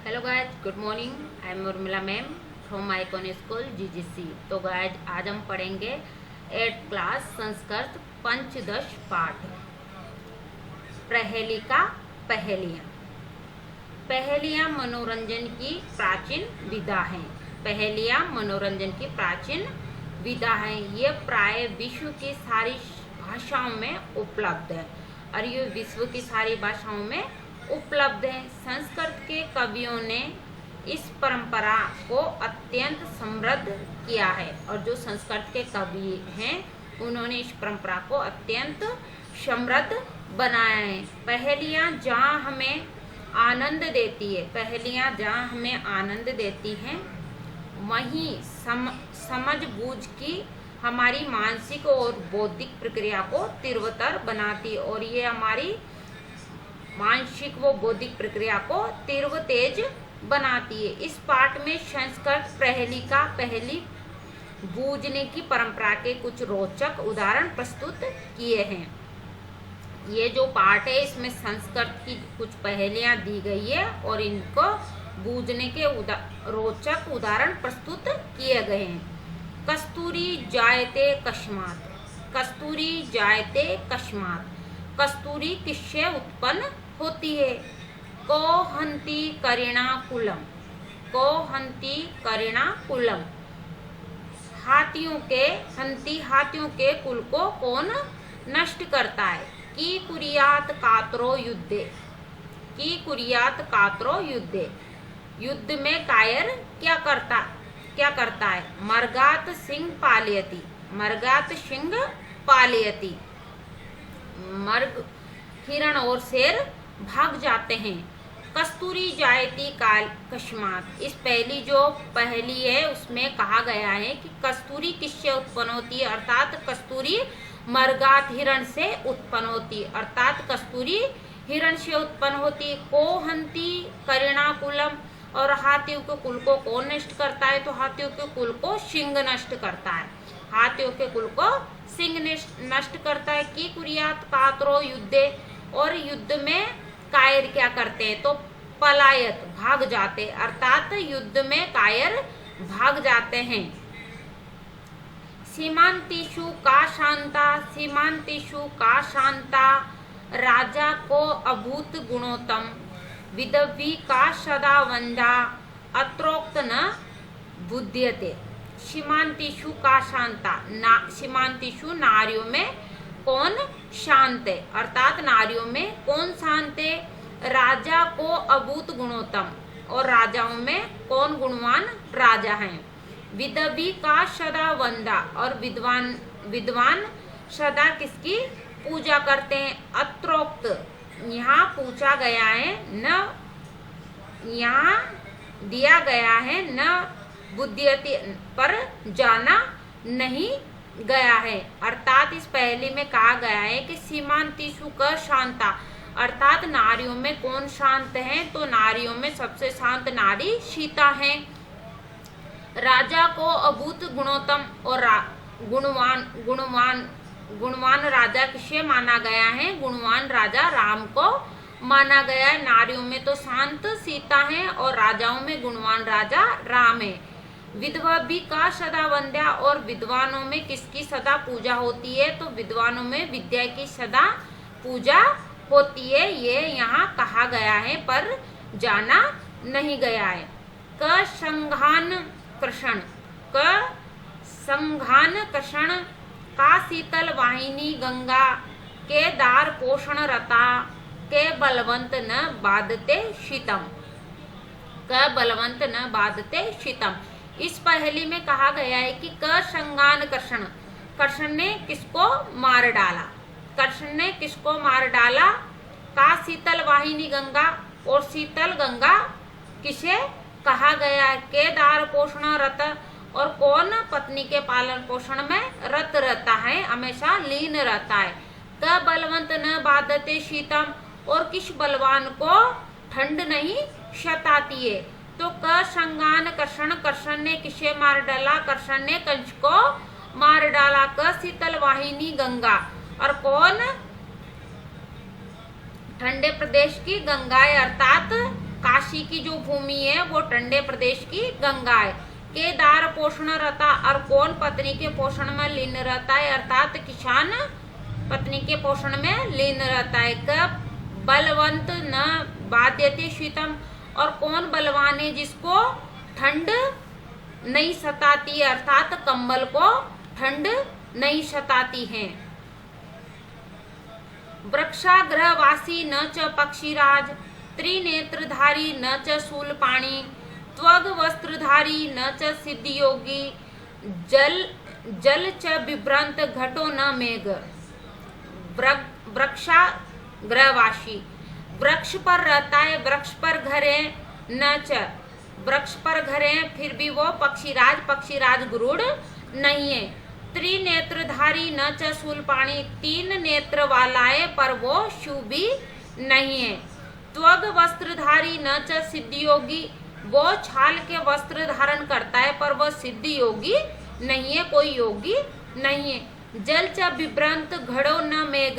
Hello guys, good morning. I am Urmila ma'am from my con school GGC. तो गाइज आज हम पढ़ेंगे 8th क्लास संस्कृत पंचदश पाठ प्रहेलिका पहेलियाँ। पहेलियाँ मनोरंजन की प्राचीन विधा हैं। पहेलियाँ मनोरंजन की प्राचीन विधा हैं। ये प्राय विश्व की सारी भाषाओं में उपलब्ध है और ये विश्व की सारी भाषाओं में उपलब्ध है। संस्कृत के कवियों ने इस परंपरा को अत्यंत समृद्ध किया है और जो संस्कृत के कवि हैं उन्होंने इस परंपरा को अत्यंत समृद्ध बनाया है। पहेलियाँ जहाँ हमें आनंद देती है, पहेलियाँ जहाँ हमें आनंद देती हैं वहीं समझ बूझ की हमारी मानसिक और बौद्धिक प्रक्रिया को तीव्रतर बनाती है और ये हमारी मानसिक व बौद्धिक प्रक्रिया को तीव्र तेज बनाती है। इस पाठ में संस्कृत प्रहेलिका पहेली बूझने की परंपरा के कुछ रोचक उदाहरण प्रस्तुत किए हैं। ये जो पाठ है इसमें संस्कृत की कुछ पहेलियां दी गई है और इनको बूझने के रोचक उदाहरण प्रस्तुत किए गए हैं। कस्तूरी जायते कस्मात्। कस्तूरी जायते कस्मात्। कस्तूरी किससे उत्पन्न होती है? को हंती करिणा कुलम। को हंती करिणा कुलम। हाथियों के कुल को कौन नष्ट करता है? की कुरियात कातरो युद्धे। की कुरियात कातरो युद्धे। युद्ध में कायर क्या करता है? मर्गात सिंह पालयति। मर्गात सिंह पालयति। मर्ग हिरण और शेर भाग जाते हैं। कस्तूरी जायती काल कस्मात्। इस पहली जो पहेली है उसमें कहा गया है कि कस्तूरी किससे उत्पन्न होती है, अर्थात कस्तूरी मर्गात हिरण से उत्पन्न होती है, अर्थात कस्तूरी हिरण से उत्पन्न होती है। को हंती करिणा कुलम। और हाथियों के कुल को कौन नष्ट करता है? तो हाथियों के कुल को सिंह नष्ट करता है। हाथियों के कुल को सिंह नष्ट करता है। की कुरियात कातरो युद्धे। और युद्ध में कायर क्या करते हैं? तो पलायत भाग जाते, अर्थात युद्ध में कायर भाग जाते हैं। सीमांतिषु का शांता। सीमांतिषु का शांता राजा को अभूत गुणोत्तम। विदवी का सदा वंदा अत्रोक्त न बुध्यते। सीमांतिषु का शांता। सीमांतिषु नारियों में कौन शांत है, अर्थात नारियों में कौन शांत है? राजा को अभूत गुणोत्तम। और राजाओं में कौन गुणवान राजा हैं? विदवी का सदा वंदा। और विद्वान सदा किसकी पूजा करते हैं? अत्रोक्त यहाँ पूछा गया है, न यहाँ दिया गया है, न बुद्धियति पर जाना नहीं गया है। अर्थात इस पहेली में कहा गया है कि सीमांतिषु का शांता, अर्थात नारियों में कौन शांत है? तो नारियों में सबसे शांत नारी सीता है। राजा को अभूत गुणोत्तम और गुणवान राजा किसे माना गया है? गुणवान राजा राम को माना गया है। नारियों में तो शांत सीता है और राजाओं में गुणवान राजा राम है। विधवा भी का सदा वंद्या। और विद्वानों में किसकी सदा पूजा होती है? तो विद्वानों में विद्या की सदा पूजा होती है। ये यहाँ कहा गया है पर जाना नहीं गया है। क संघान कृष्ण। क संघान कृष्ण का शीतल वाहिनी गंगा के दार पोषण रता के बलवंत न बाधते शीतम। क बलवंत न बाधते शीतम। इस पहेली में कहा गया है कि क संगान कृष्ण। कृष्ण ने किसको मार डाला? कृष्ण ने किसको मार डाला? का शीतल वाहिनी गंगा। और शीतल गंगा किसे कहा गया है? के दार पोषण रत। और कौन पत्नी के पालन पोषण में रत रहता है, हमेशा लीन रहता है। क बलवंत न बाधते शीतम। और किस बलवान को ठंड नहीं सताती है? तो क संगान कृष्ण। कृष्ण ने किसे मार डाला? कृष्ण ने कंस को मार डाला। क शीतल वाहिनी गंगा। और कौन ठंडे प्रदेश की गंगा है, अर्थात काशी की जो भूमि है वो ठंडे प्रदेश की गंगा है। केदार पोषण रहता, और कौन पत्नी के पोषण में लीन रहता है, अर्थात किसान पत्नी के पोषण में लीन रहता है। कब बलवंत न बाध्यते शीतम, और कौन बलवान है जिसको ठंड नहीं सताती, अर्थात कंबल को ठंड नहीं सताती है। वृक्षाग्रवासी न च पक्षीराज, त्रिनेत्रधारी न च शूलपाणी, त्वग वस्त्रधारी न च सिद्धियोगी, जल च बिभ्रंत घटो न मेघ। वृक्षाग्रवासी, वृक्ष पर रहता है, वृक्ष पर घर है, न च वृक्ष पर घर है, फिर भी वो पक्षीराज गरुड़ नहीं है। त्रिनेत्रधारी न च शूलपाणी, 3 नेत्र वाला है पर वो शूभी नहीं है। त्वग वस्त्रधारी न च सिद्धियोगी, वो छाल के वस्त्र धारण करता है पर वह सिद्धि योगी नहीं है, कोई योगी नहीं है। जल च बिभ्रंत घड़ो न मेघ,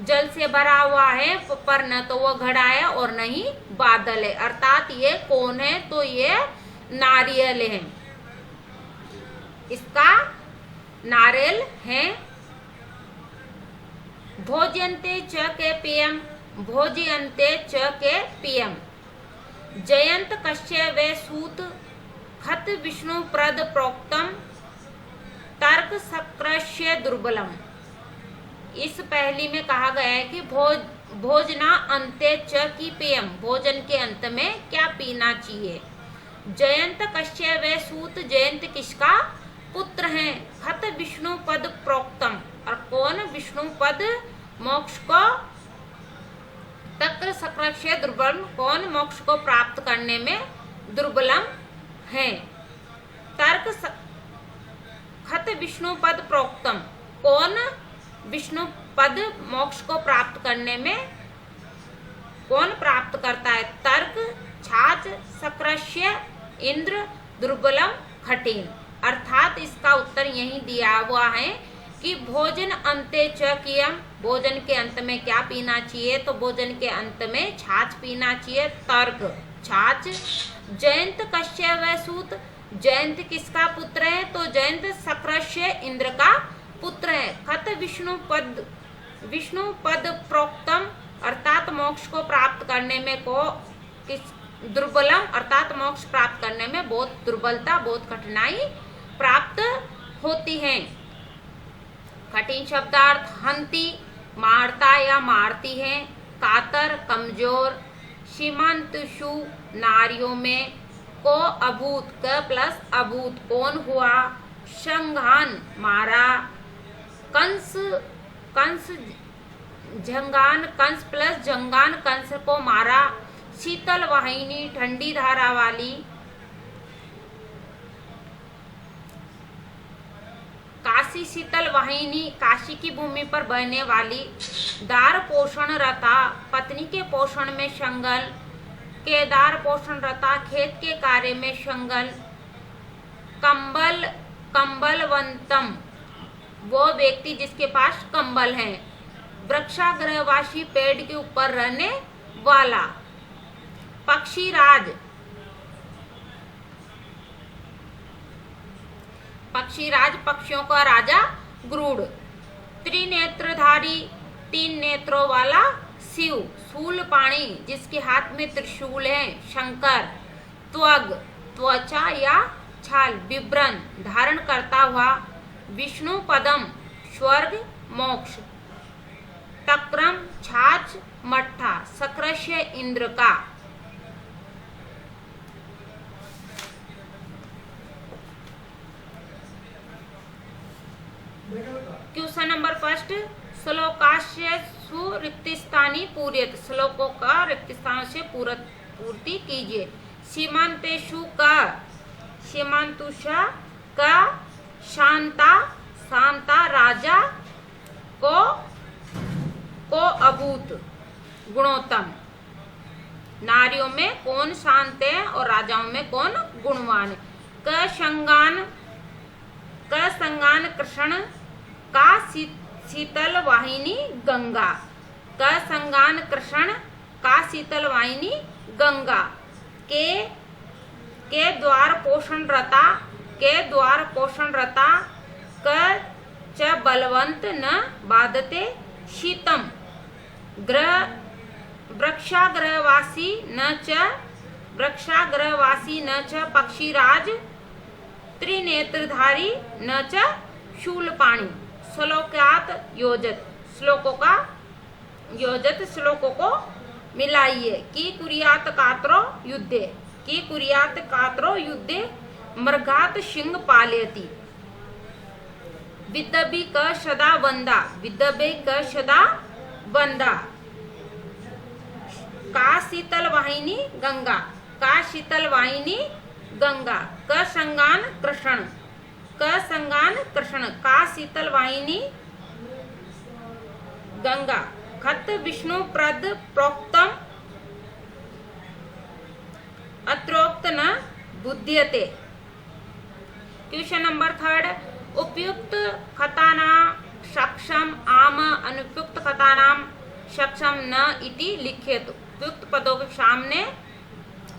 जल से भरा हुआ है पर न तो वो घड़ा है और न ही बादल है। अर्थात ये कौन है, तो ये नारियल है, इसका नारियल है। भोज्यन्ते च के पेयम, भोज्यन्ते च के पेयम, जयंत कश्य वे सूत, खत विष्णु प्रद प्रोक्तम, तर्क सक्रश्य दुर्बलम। इस पहली में कहा गया है कि भोजना अंत्य च की पेयम, भोजन के अंत में क्या पीना चाहिए। जयंत कश्य वे सूत, जयंत किसका पुत्र है। खत विष्णु पद प्रोक्तम, और कौन विष्णु पद मोक्ष को, तक्र सक्रश्य दुर्बलम, कौन मोक्ष को प्राप्त करने में दुर्बलम है। तर्क खत विष्णु पद प्रोक्तम, कौन विष्णु पद मोक्ष को प्राप्त करने में कौन प्राप्त करता है। तर्क छाछ सक्रश्य इंद्र दुर्बलम खटिन, अर्थात इसका उत्तर यही दिया हुआ है कि भोजन अंते च कियम, भोजन के अंत में क्या पीना चाहिए, तो भोजन के अंत में छाछ पीना चाहिए, तर्क छाछ। जयंत कश्य व सूत, जयंत किसका पुत्र है, तो जयंत सक्रश्य इंद्र का पुत्र है। खत विष्णु पद प्रोक्तम, अर्थात मोक्ष को प्राप्त करने में दुर्बलम, अर्थात मोक्ष प्राप्त करने में बहुत दुर्बलता, बहुत कठिनाई प्राप्त होती है। कठिन शब्दार्थ हंती, मारता या मारती है। कातर कमजोर। सीमांतशु नारियों में। को अभूत, क प्लस अभूत कौन हुआ। संघान मारा। कंस झंगान, कंस प्लस जंगान कंस को मारा। शीतल वाहिनी ठंडी धारा वाली। काशी शीतल वाहिनी काशी की भूमि पर बहने वाली। दार पोषण रता पत्नी के पोषण में शंगल। केदार पोषण रता खेत के कार्य में शंगल। कंबलवंतम वो व्यक्ति जिसके पास कंबल है। वृक्षाग्रवासी पेड़ के ऊपर रहने वाला। पक्षीराज, पक्षीराज पक्षियों का राजा गरुड़। त्रिनेत्रधारी 3 नेत्रों वाला शिव। शूलपाणी जिसके हाथ में त्रिशूल है शंकर। त्वग त्वचा या छाल। बिभ्रन धारण करता हुआ। विष्णु पदम स्वर्ग मोक्ष। तक्रम छाछ मट्ठा सक्रश्य इंद्र का। Question number 1 श्लोकाश्य सुरिक्तिस्थानी पूर्यत। श्लोकों का रिक्त स्थान से पूर्ति कीजिए। सीमांतेषु का, सीमांतुषा का शांता, शांता राजा को अभूत गुणोत्तम। नारियों में कौन शांत है और राजाओं में कौन गुणवान है। क संगान कृष्ण। का शीतल वाहिनी गंगा। क संगान कृष्ण। का शीतल वाहिनी गंगा। के द्वार पोषण रता क च बलवंत न बाधते शीतम वृक्षाग्रवासी न च पक्षीराज त्रिनेत्रधारी न च शूलपाणी। श्लोकात योजत श्लोकों को मिलाइए। की कुर्यात कात्रो युद्धे मृगात सिंह पालयति। विद्यबी क सदा बंदा का शीतल वाहिनी गंगा क संगान कृष्ण का शीतल वाहिनी गंगा। खत विष्णु प्रद प्रोक्तम अत्रोक्त न बुध्यते। क्वेश्चन नंबर 3, उपयुक्त खताना सक्षम आम अनुपयुक्त खतानाम सक्षम न इति लिखेत। उपयुक्त पदों के सामने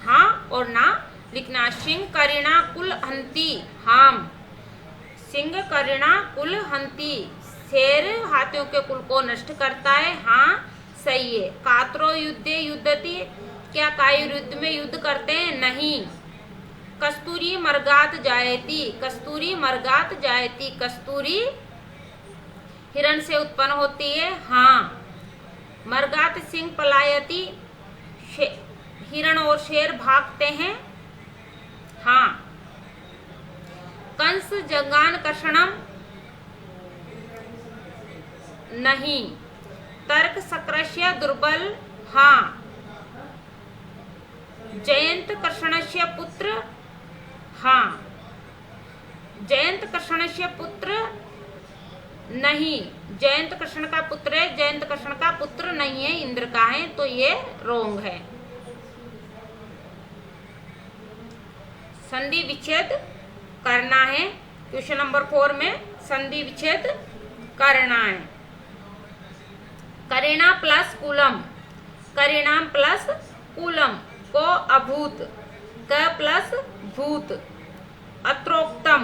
हाँ और ना लिखना। सिंह करिणा कुल हंती हाम। सिंह करिणा कुल हंती, शेर हाथियों के कुल को नष्ट करता है। हाँ सही है। कात्रो युद्धे युद्धति, क्या कायु युद्ध में युद्ध करते हैं? नहीं। कस्तूरी मर्गात जायती, कस्तूरी हिरण से उत्पन्न होती है। हाँ। मर्गात सिंह पलायती, हिरण और शेर भागते हैं। हाँ। कंस जंगान कर्षणम, नहीं। तर्क सक्रस्य दुर्बल, हाँ। जयंत कर्षणस्य पुत्र, हाँ। जयंत कर्षणस्य पुत्र नहीं। जयंत कृष्ण का पुत्र है, जयंत कृष्ण का पुत्र नहीं है, इंद्र का है, तो ये रोंग है। संधि विच्छेद करना है। क्वेश्चन नंबर 4 में संधि विच्छेद करना है। करिणा प्लस कूलम को अभूत, क प्लस भूत। अत्रोक्तम,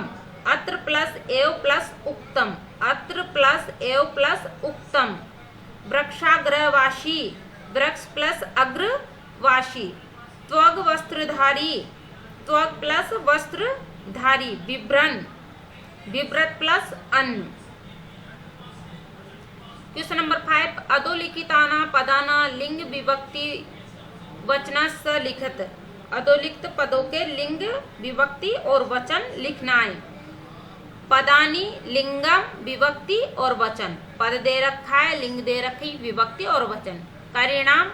अत्र प्लस एव प्लस उक्तम, अत्र प्लस एव प्लस उक्तम। वृक्षाग्रवासी, वृक्ष प्लस अग्रवासी। त्वग वस्त्रधारी, त्वग प्लस वस्त्रधारी। विभ्रन, विव्रत प्लस अन्न। क्वेश्चन नंबर 5, अधोलिखिताना पदाना लिंग विभक्ति वचनस लिखत। अधोलिखित पदों के लिंग विभक्ति और वचन लिखना है। पदानी लिंगम विभक्ति और वचन। पद दे रखा है, लिंग दे रखी, विभक्ति और वचन। परिणाम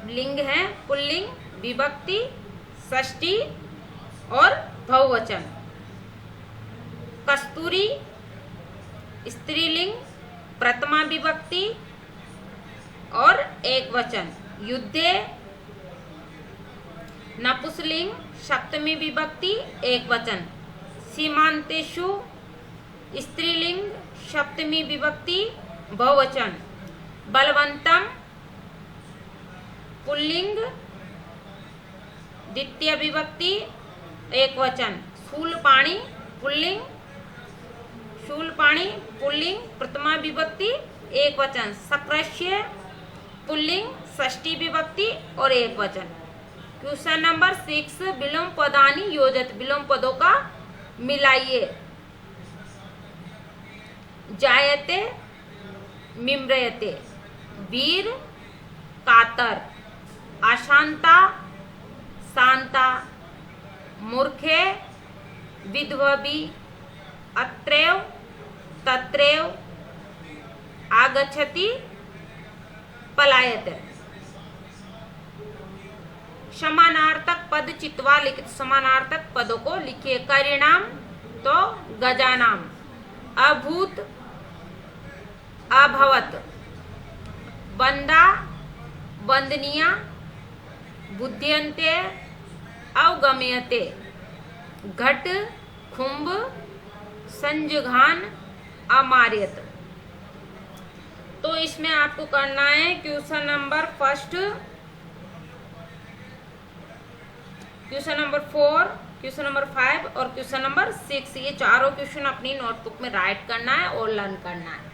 लिंग है पुल्लिंग, विभक्ति षष्ठी और बहुवचन। कस्तूरी स्त्रीलिंग, प्रथमा विभक्ति और एक वचन। युद्धे नपुंसकलिंग, सप्तमी विभक्ति एक वचन। सीमांतेषु स्त्रीलिंग, सप्तमी विभक्ति बहुवचन। बलवंतम पुल्लिंग, द्वितीय विभक्ति एक वचन। शूलपाणी पुल्लिंग, शूलपाणी पुल्लिंग, प्रथमा विभक्ति एक वचन। सक्रस्य पुल्लिंग, षष्ठी विभक्ति और एक वचन। क्वेश्चन नंबर 6, विलोम पदानी योजत। विलोम पदों का मिलाइए। जायते मिम्रयते, वीर कातर। अशांता शांता, मूर्खे विध्वबी। अत्रैव तत्रैव, आगच्छति पलायते। समानार्थक पद चित्वा लिखित। समानार्थक पदों को लिखिए। करिणाम तो गजानाम। अभूत अभवत। बंदा बंदनिया। बुद्ध्यन्ते अवगम्यते। घट कुंभ संजघान अमार्यत। तो इसमें आपको करना है question number first, question number 4, question number 5 और क्वेश्चन नंबर 6, ये चारों क्वेश्चन अपनी नोटबुक में राइट करना है और लर्न करना है।